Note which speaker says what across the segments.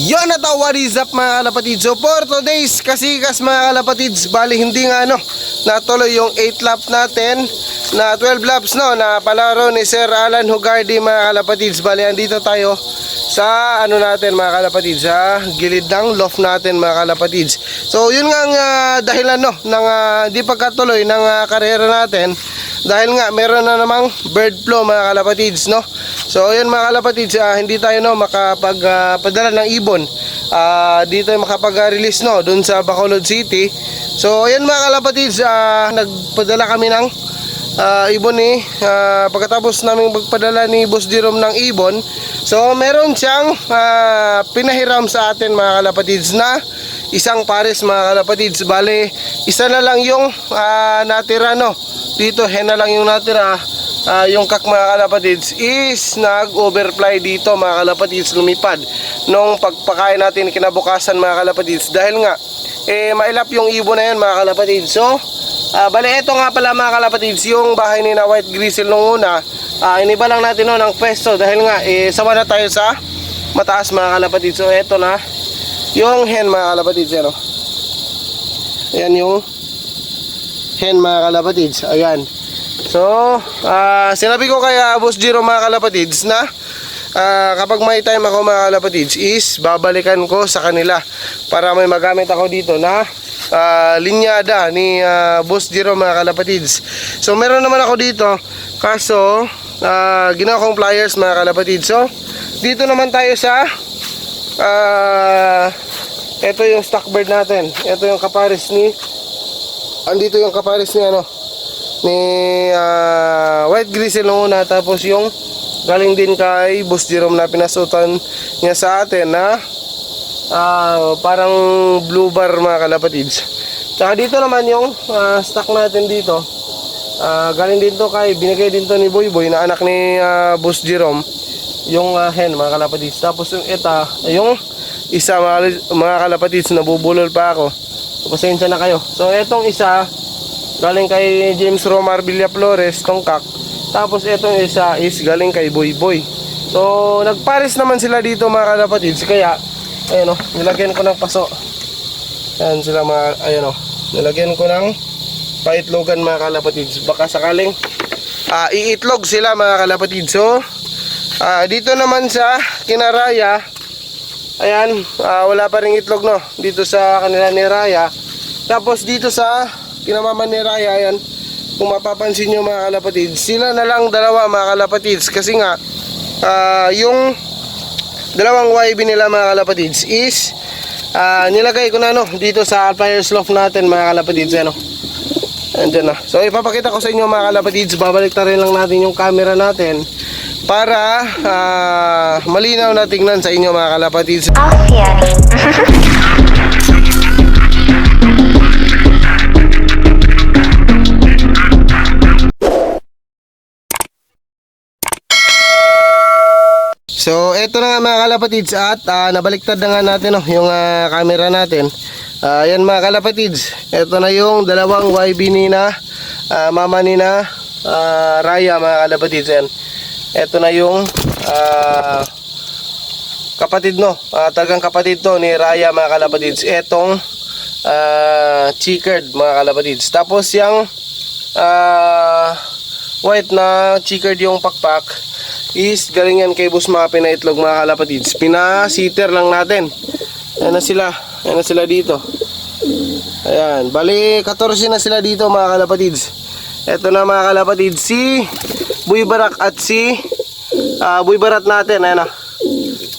Speaker 1: Yun na to, what is up mga kalapatids? So for today's kasikas mga kalapatids, bali hindi nga natuloy yung 8 lap natin na 12 laps na palaro ni Sir Alan Hugardi mga kalapatids. Bali andito tayo sa natin mga kalapatids, sa gilid ng loft natin mga kalapatids. So yun nga ang dahilan ng di pagkatuloy ng karera natin, dahil nga meron na namang bird flu mga kalapatids, no? So yun mga kalapatids, hindi tayo makapagpadala ng ibon dito makapag-release dun sa Bacolod City. So ayun mga kalapatids, nagpadala kami ng ibon pagkatapos namin magpadala ni Boss Jerome ng ibon. So meron siyang pinahiram sa atin mga kalapatids na isang pares mga kalapatids. Bale, isa na lang yung natira dito, hen na lang yung natira. Yung kak mga kalapatids is nag-overfly dito mga kalapatids, lumipad nung pagpakain natin kinabukasan mga kalapatids, dahil nga mailap yung ibon na yun mga kalapatids. So bali eto nga pala mga kalapatids, yung bahay ni na White Grizzle nung una, iniba lang natin ng pwesto dahil nga sama na tayo sa mataas mga kalapatids. So eto na yung hen mga kalapatids, ayan yung hen mga kalapatids, ayan. So sinabi ko kay Boss Jiro mga kalapatids na kapag may time ako mga kalapatids is babalikan ko sa kanila para may magamit ako dito na linyada ni Boss Jiro mga kalapatids. So meron naman ako dito, kaso ginawa kong pliers mga kalapatids. So dito naman tayo sa ito yung stock bird natin. Ito yung kapares ni andito yung kapares ni ni White Grizzle nung una, tapos yung galing din kay Boss Jerome na pinasutan niya sa atin na parang blue bar mga kalapatids. Tsaka dito naman yung stock natin dito, galing din to binigay din to ni Boy Boy na anak ni Boss Jerome, yung hen mga kalapatids. Tapos yung yung isa mga kalapatids, nabubulol pa ako, pasensya na kayo. So etong isa galing kay James Romar Villaflores, tong kak. Tapos etong isa is galing kay Boy Boy. So nagpares naman sila dito mga kalapatids, kaya ayun nilagyan ko ng paso. Ayan sila mga nilagyan ko ng paitlogan mga kalapatids, baka sakaling iitlog sila mga kalapatids. So dito naman sa kinaraya, ayan, wala pa ring itlog dito sa kanila ni Raya. Tapos dito sa kinamaman ni Raya, ayan, kung mapapansin nyo mga kalapatids, sila na lang dalawa mga kalapatids, kasi nga yung dalawang YB nila mga kalapatids is nilagay ko na dito sa pliers loft natin mga kalapatids. Andyan na. So ipapakita ko sa inyo mga kalapatids, babalik na rin lang natin yung camera natin para malinaw na tingnan sa inyo mga kalapatids. So eto na nga mga kalapatids, at nabaliktad na nga natin yung camera natin. Ayan mga kalapatids, eto na yung dalawang YB ni na mama ni na Raya mga kalapatids. Ayan, eto na yung kapatid talagang kapatid to ni Raya mga kalapatids, etong checkered mga kalapatids. Tapos yung white na checkered yung pakpak is galing yan kay Boss mga pinaitlog mga kalapatids. Pinasiter lang natin. Ayan na sila dito. Ayan, bali 14 na sila dito mga kalapatids. Eto na mga kalapatids, si Boy Barak at si Boy Barat natin. Ayan na,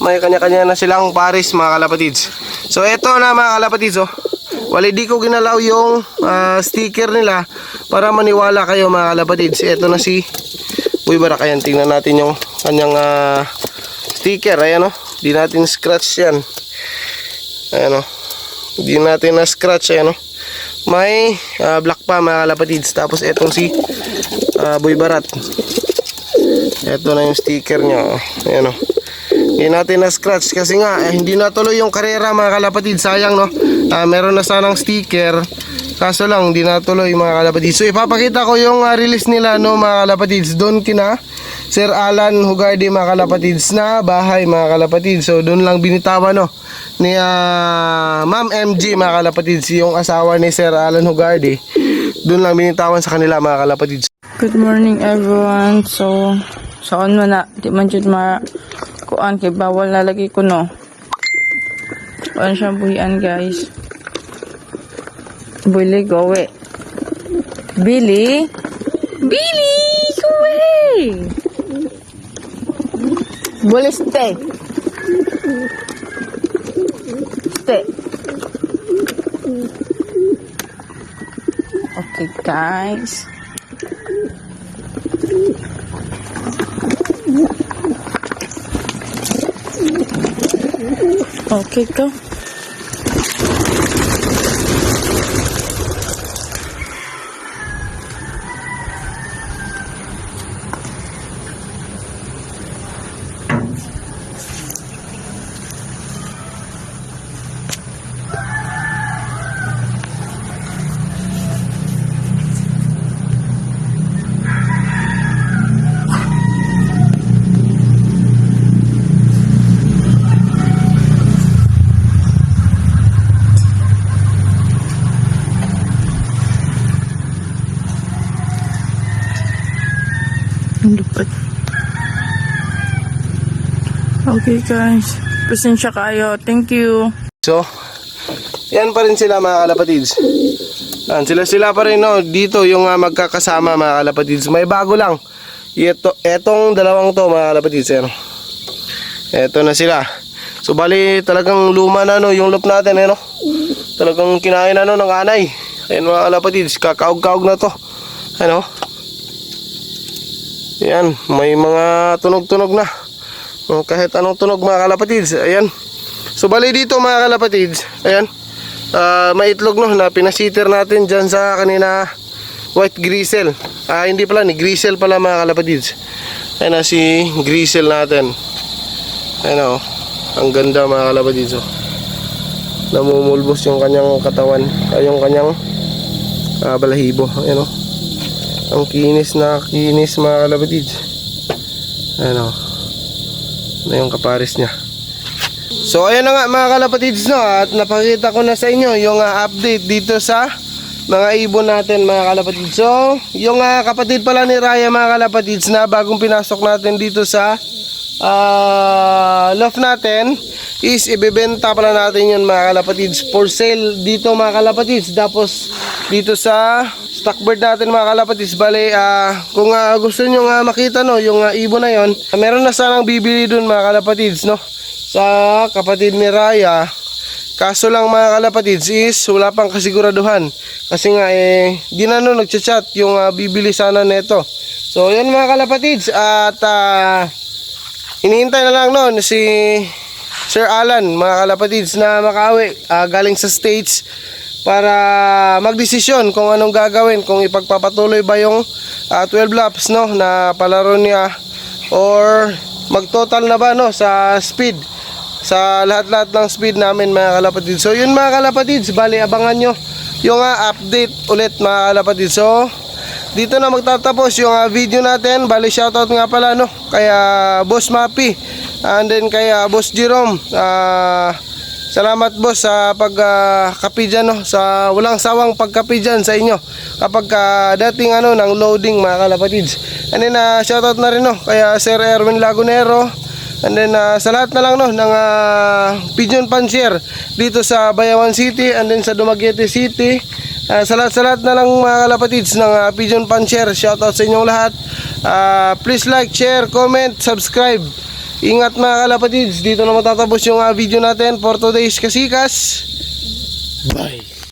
Speaker 1: may kanya-kanya na silang pares mga kalapatids. So eto na mga kalapatids, wali di ko ginalaw yung sticker nila para maniwala kayo mga kalapatids. Eto na si Boy Barak, ayan, tingnan natin yung kanyang sticker. Ayan di natin scratch yan. Ayan di natin na scratch. Ayan may black pa mga kalapatids. Tapos etong si Boy Barat, eto na yung sticker nya. Ayan hindi natin na scratch kasi nga hindi natuloy yung karera mga kalapatids. Sayang meron na sanang sticker, Kaso lang, hindi natuloy mga kalapatids. So ipapakita ko yung release nila no mga kalapatids. Doon kina Sir Alan Hugardi mga kalapatids na bahay mga kalapatids. So doon lang binitawan no ni Ma'am MG mga kalapatids, yung asawa ni Sir Alan Hugardi. Doon lang binitawan sa kanila mga kalapatids.
Speaker 2: Good morning everyone. So saan mo na, di man jud kuan kay bawal lalagay ko no. Kuan siya buhian guys. Billy, go away. Billy? Billy, go away. Billy, stay. Stay. Okay, guys. Okay, go. Lupad. Okay guys, pasensya kayo. Thank you.
Speaker 1: So, yan pa rin sila mga kalapatids. Yan, sila pa rin no. Dito yung magkakasama mga kalapatids. May bago lang. Etong dalawang to mga kalapatids. Yan. Eto na sila. So bali talagang luma na no yung loop natin no. Talagang kinain na no ng anay. Ayan mga kalapatids, kakaog-kaog na to. Ano? Yan, may mga tunog-tunog na. Kahit anong tunog mga kalapatids. Ayan. So bali dito mga kalapatids, ayan, may itlog no na pinasiter natin dyan sa kanina white grisel. Hindi pala, ni grisel pala mga kalapatids. Ayan na si grisel natin. Ayan o, ang ganda mga kalapatids. Namumulbos yung kanyang katawan, yung kanyang balahibo. Ayan o, ang kinis na kinis mga kalapatids. Ayan o, na yung kaparis niya. So ayan na nga mga kalapatids no, at napakita ko na sa inyo yung update dito sa mga ibon natin mga kalapatids. So yung kapatid pala ni Raya mga kalapatids na bagong pinasok natin dito sa loft natin is ibebenta pala natin yun mga kalapatids for sale dito mga kalapatids. Tapos dito sa stockbird natin mga kalapatids, bale kung gusto nyo makita no yung ibon na yon, meron na sanang bibili dun mga kalapatids no sa kapatid ni Raya. Kaso lang mga kalapatids is wala pang kasiguraduhan kasi nga di na no nagchat-chat yung bibili sana neto. So yan mga kalapatids, at hinihintay na lang no si Sir Alan mga kalapatids na makauwi galing sa States para magdesisyon kung anong gagawin, kung ipagpapatuloy ba yung 12 laps no na palaro niya or magtotal na ba no sa speed, sa lahat-lahat ng speed namin mga kalapatids. So yun mga kalapatids, bali abangan nyo yung update ulit mga kalapatids. So dito na magtatapos yung video natin. Bali shoutout nga pala no kaya Boss Mappy and then kaya Boss Jerome. Salamat boss sa pagkapi dyan no, sa walang sawang pagkapi dyan sa inyo kapag dating ng loading mga kalapatids. And then shoutout na rin no kaya Sir Erwin Lagunero. And then sa lahat na lang no ng pigeon fancier dito sa Bayawan City and then sa Dumaguete City. Sa lahat na lang mga kalapatids ng pigeon fancier, shoutout sa inyong lahat. Please like, share, comment, subscribe. Ingat mga kalapatids, dito na matatapos yung video natin for today's Kasikas. Bye.